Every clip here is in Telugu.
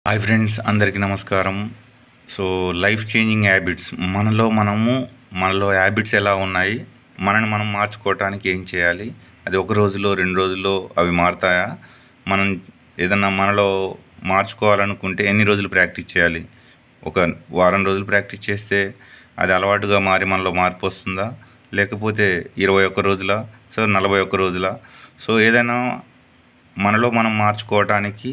హాయ్ ఫ్రెండ్స్, అందరికీ నమస్కారం. సో లైఫ్ చేంజింగ్ హ్యాబిట్స్ మనలో హ్యాబిట్స్ ఎలా ఉన్నాయి, మనని మనం మార్చుకోవటానికి ఏం చేయాలి, అది ఒక రోజులో 2 రోజుల్లో అవి మారుతాయా, మనం ఏదన్నా మనలో మార్చుకోవాలనుకుంటే ఎన్ని రోజులు ప్రాక్టీస్ చేయాలి, ఒక వారం రోజులు ప్రాక్టీస్ చేస్తే అది అలవాటుగా మారి మనలో మార్పు వస్తుందా, లేకపోతే 21 రోజుల, 41 రోజుల. సో ఏదైనా మనలో మనం మార్చుకోవటానికి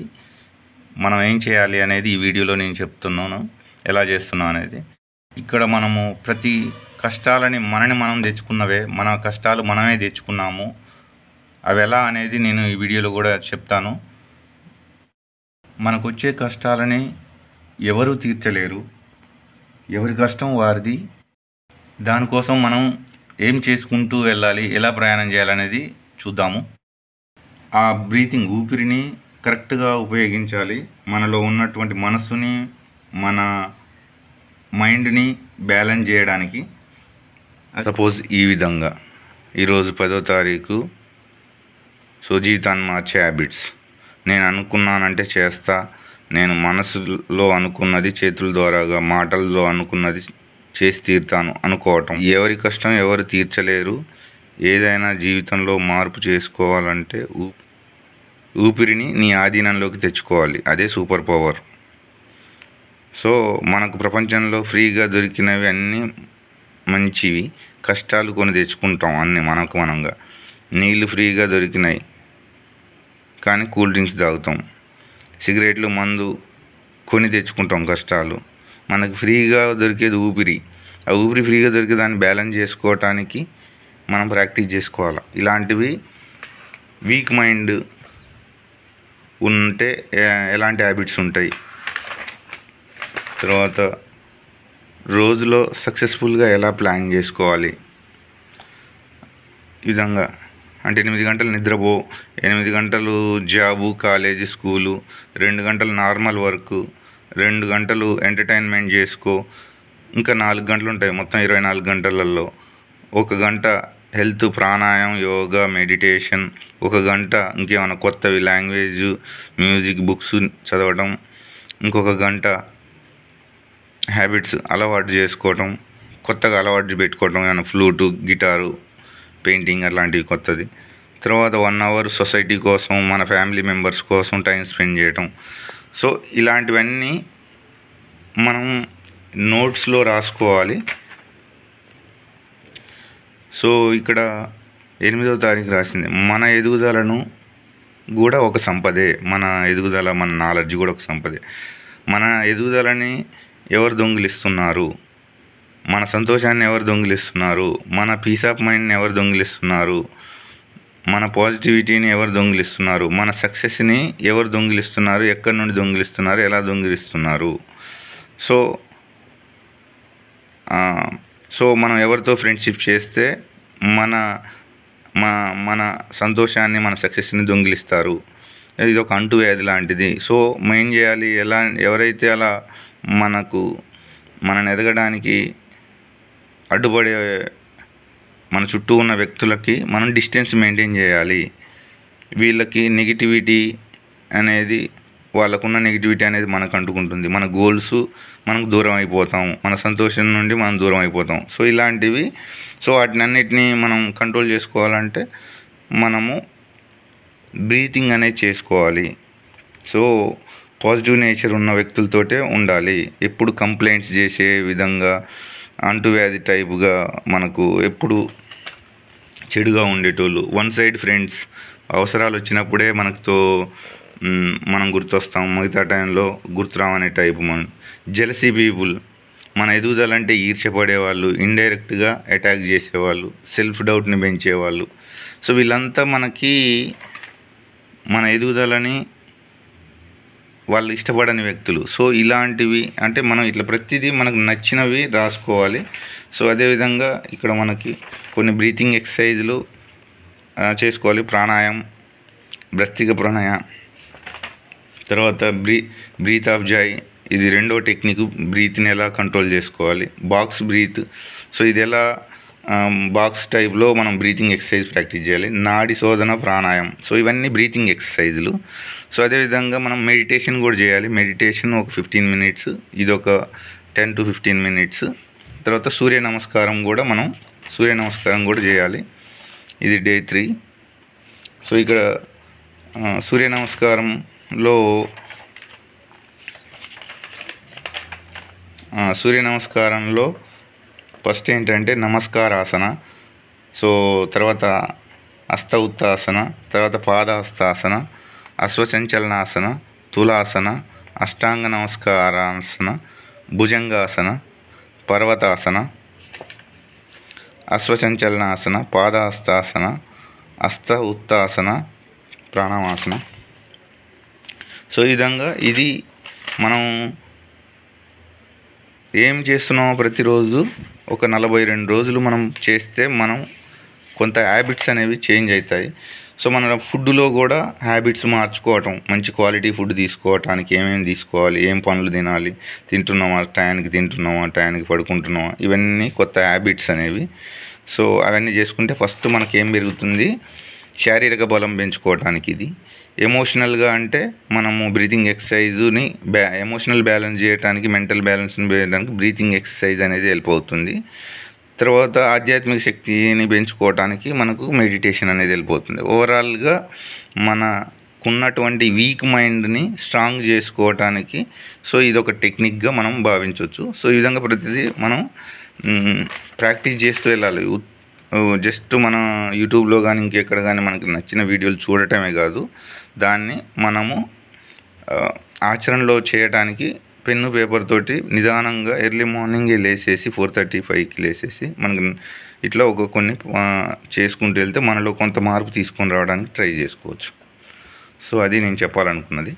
మనం ఏం చేయాలి అనేది ఈ వీడియోలో నేను చెప్తున్నాను, ఎలా చేస్తున్నాను అనేది. ఇక్కడ మనము ప్రతి కష్టాలని మనని మనం తెచ్చుకున్నవే, మన కష్టాలు మనమే తెచ్చుకున్నాము. అవి ఎలా అనేది నేను ఈ వీడియోలో కూడా చెప్తాను. మనకు వచ్చే కష్టాలని ఎవరు తీర్చలేరు, ఎవరి కష్టం వారిది. దానికోసం మనం ఏం చేసుకుంటూ వెళ్ళాలి, ఎలా ప్రయాణం చేయాలనేది చూద్దాము. ఆ బ్రీతింగ్, ఊపిరిని కరెక్ట్గా ఉపయోగించాలి. మనలో ఉన్నటువంటి మనస్సుని, మన మైండ్ని బ్యాలెన్స్ చేయడానికి. సపోజ్ ఈ విధంగా ఈరోజు 10వ తారీఖు. సో జీవితాన్ని మార్చే హ్యాబిట్స్. నేను అనుకున్నానంటే చేస్తా, నేను మనసులో అనుకున్నది చేతుల ద్వారాగా, మాటల్లో అనుకున్నది చేసి తీరుతాను అనుకోవటం. ఎవరి కష్టం ఎవరు తీర్చలేరు. ఏదైనా జీవితంలో మార్పు చేసుకోవాలంటే ఊపిరిని నీ ఆధీనంలోకి తెచ్చుకోవాలి. అదే సూపర్ పవర్. సో మనకు ప్రపంచంలో ఫ్రీగా దొరికినవి అన్నీ మంచివి, కష్టాలు కొని తెచ్చుకుంటాం అన్నీ మనంగా. నీళ్ళు ఫ్రీగా దొరికినాయి కానీ కూల్ డ్రింక్స్ తాగుతాం. సిగరెట్లు, మందు కొని తెచ్చుకుంటాం కష్టాలు. మనకు ఫ్రీగా దొరికేది ఊపిరి. ఆ ఊపిరి ఫ్రీగా దొరికే దాన్ని బ్యాలెన్స్ చేసుకోవటానికి మనం ప్రాక్టీస్ చేసుకోవాలి. ఇలాంటివి వీక్ మైండ్ ఉంటే ఎలాంటి హ్యాబిట్స్ ఉంటాయి. తర్వాత రోజులో సక్సెస్ఫుల్గా ఎలా ప్లాన్ చేసుకోవాలి. ఈ విధంగా అంటే 8 గంటలు నిద్రపో, 8 గంటలు జాబు, కాలేజీ, స్కూలు, 2 గంటలు నార్మల్ వర్క్, 2 గంటలు ఎంటర్టైన్మెంట్ చేసుకో, ఇంకా 4 గంటలు ఉంటాయి మొత్తం 24 గంటలలో. 1 గంట హెల్త్, ప్రాణాయామం, యోగా, మెడిటేషన్, 1 గంట ఇంకేమైనా కొత్తవి లాంగ్వేజ్, మ్యూజిక్, బుక్స్ చదవడం, ఇంకొక గంట హ్యాబిట్స్ అలవాటు చేసుకోవటం, కొత్తగా అలవాటు పెట్టుకోవటం, ఏమైనా ఫ్లూటు, గిటారు, పెయింటింగ్ అట్లాంటివి కొత్తది. తర్వాత 1 అవర్ సొసైటీ కోసం, మన ఫ్యామిలీ మెంబర్స్ కోసం టైం స్పెండ్ చేయటం. సో ఇలాంటివన్నీ మనం నోట్స్లో రాసుకోవాలి. సో ఇక్కడ 8వ తారీఖు రాసింది, మన ఎదుగుదలను కూడా ఒక సంపదే. మన ఎదుగుదల, మన నాలెడ్జ్ కూడా ఒక సంపదే. మన ఎదుగుదలని ఎవరు దొంగిలిస్తున్నారు, మన సంతోషాన్ని ఎవరు దొంగిలిస్తున్నారు, మన పీస్ ఆఫ్ మైండ్ని ఎవరు దొంగిలిస్తున్నారు, మన పాజిటివిటీని ఎవరు దొంగిలిస్తున్నారు, మన సక్సెస్ని ఎవరు దొంగిలిస్తున్నారు, ఎక్కడి నుండి దొంగిలిస్తున్నారు, ఎలా దొంగిలిస్తున్నారు. సో మనం ఎవరితో ఫ్రెండ్షిప్ చేస్తే మన సంతోషాన్ని, మన సక్సెస్ని దొంగిలిస్తారు. ఇది ఒక అంటువ్యాధి లాంటిది. సో ఏం చేయాలి, ఎవరైతే అలా మనని ఎదగడానికి అడ్డుపడే మన చుట్టూ ఉన్న వ్యక్తులకి మనం డిస్టెన్స్ మెయింటైన్ చేయాలి. వీళ్ళకి నెగిటివిటీ అనేది, వాళ్ళకున్న నెగిటివిటీ అనేది మనకు అంటుకుంటుంది. మన గోల్స్ మనకు దూరం అయిపోతాం, మన సంతోషం నుండి మనం దూరం అయిపోతాం. సో ఇలాంటివి, సో వాటినన్నిటినీ మనం కంట్రోల్ చేసుకోవాలంటే మనము బ్రీతింగ్ అనేది చేసుకోవాలి. సో పాజిటివ్ నేచర్ ఉన్న వ్యక్తులతోటే ఉండాలి. ఎప్పుడు కంప్లైంట్స్ చేసే విధంగా, అంటువ్యాధి టైపుగా, మనకు ఎప్పుడు చెడుగా ఉండేటోళ్ళు, 1 సైడ్ ఫ్రెండ్స్, అవసరాలు వచ్చినప్పుడే మనం గుర్తొస్తాం, మిగతా టైంలో గుర్తురామనే టైపు. మనం జెలసీ పీపుల్, మన ఎదుగుదలంటే ఈర్ష్యపడేవాళ్ళు, ఇండైరెక్ట్గా అటాక్ చేసేవాళ్ళు, సెల్ఫ్ డౌట్ని పెంచేవాళ్ళు. సో వీళ్ళంతా మన ఎదుగుదలని వాళ్ళు ఇష్టపడని వ్యక్తులు. సో ఇలాంటివి అంటే మనం ఇట్లా ప్రతిదీ మనకు నచ్చినవి రాసుకోవాలి. సో అదేవిధంగా ఇక్కడ మనకి కొన్ని బ్రీతింగ్ ఎక్సర్సైజులు చేసుకోవాలి. ప్రాణాయామం, భ్రస్త్రిక ప్రాణాయామం, తర్వాత బ్రీత్ ఆఫ్ జాయ్, ఇది 2వ టెక్నిక్. బ్రీత్ని ఎలా కంట్రోల్ చేసుకోవాలి. బాక్స్ బ్రీత్, సో ఇది ఎలా బాక్స్ టైప్లో మనం బ్రీతింగ్ ఎక్సర్సైజ్ ప్రాక్టీస్ చేయాలి. నాడి శోధన, ప్రాణాయామం. సో ఇవన్నీ బ్రీతింగ్ ఎక్సర్సైజులు. సో అదేవిధంగా మనం మెడిటేషన్ కూడా చేయాలి. మెడిటేషన్ ఒక 15 మినిట్స్, ఇది ఒక 10 to 15 మినిట్స్. తర్వాత సూర్య నమస్కారం కూడా చేయాలి. ఇది డే 3. సో ఇక్కడ సూర్య నమస్కారంలో ఫస్ట్ ఏంటంటే నమస్కారాసన, సో తర్వాత హస్త ఉత్తాసన, తర్వాత పాదహస్తాసన, అశ్వసంచలనాసన, తులాసన, అష్టాంగ నమస్కారాసన, భుజంగాసన, పర్వతాసన, అశ్వసంచలనాసన, పాదహస్తాసన, హస్త ఉత్తాసన, ప్రాణాయామాసన. సో ఈ విధంగా ఇది మనం ఏం చేస్తున్నామో ప్రతిరోజు ఒక 42 రోజులు మనం చేస్తే మనం కొంత హ్యాబిట్స్ అనేవి చేంజ్ అవుతాయి. సో మన ఫుడ్లో కూడా హ్యాబిట్స్ మార్చుకోవటం, మంచి క్వాలిటీ ఫుడ్ తీసుకోవటానికి ఏమేమి తీసుకోవాలి, ఏం పనులు తినాలి, తింటున్నామా, టయానికి పడుకుంటున్నామా, ఇవన్నీ కొత్త హ్యాబిట్స్ అనేవి. సో అవన్నీ చేసుకుంటే ఫస్ట్ మనకి ఏం పెరుగుతుంది, శారీరక బలం పెంచుకోవటానికి. ఇది ఎమోషనల్గా అంటే మనము బ్రీతింగ్ ఎక్సర్సైజ్ని ఎమోషనల్ బ్యాలెన్స్ చేయడానికి, మెంటల్ బ్యాలెన్స్ని చేయడానికి బ్రీతింగ్ ఎక్సర్సైజ్ అనేది హెల్ప్ అవుతుంది. తర్వాత ఆధ్యాత్మిక శక్తిని పెంచుకోవటానికి మనకు మెడిటేషన్ అనేది హెల్ప్ అవుతుంది. ఓవరాల్గా మనకున్నటువంటి వీక్ మైండ్ని స్ట్రాంగ్ చేసుకోవటానికి సో ఇదొక టెక్నిక్గా మనం భావించవచ్చు. సో ఈ విధంగా ప్రతిదీ మనం ప్రాక్టీస్ చేస్తూ వెళ్ళాలి. జస్ట్ మన యూట్యూబ్లో కానీ ఇంకెక్కడ కానీ మనకి నచ్చిన వీడియోలు చూడటమే కాదు, దాన్ని మనము ఆచరణలో చేయడానికి పెన్ను పేపర్ తోటి నిదానంగా ఎర్లీ మార్నింగే లేసేసి 4:35కి లేసేసి మనకి ఇట్లా కొన్ని చేసుకుంటూ వెళ్తే మనలో కొంత మార్పు తీసుకొని రావడానికి ట్రై చేసుకోవచ్చు. సో అది నేను చెప్పాలనుకున్నది.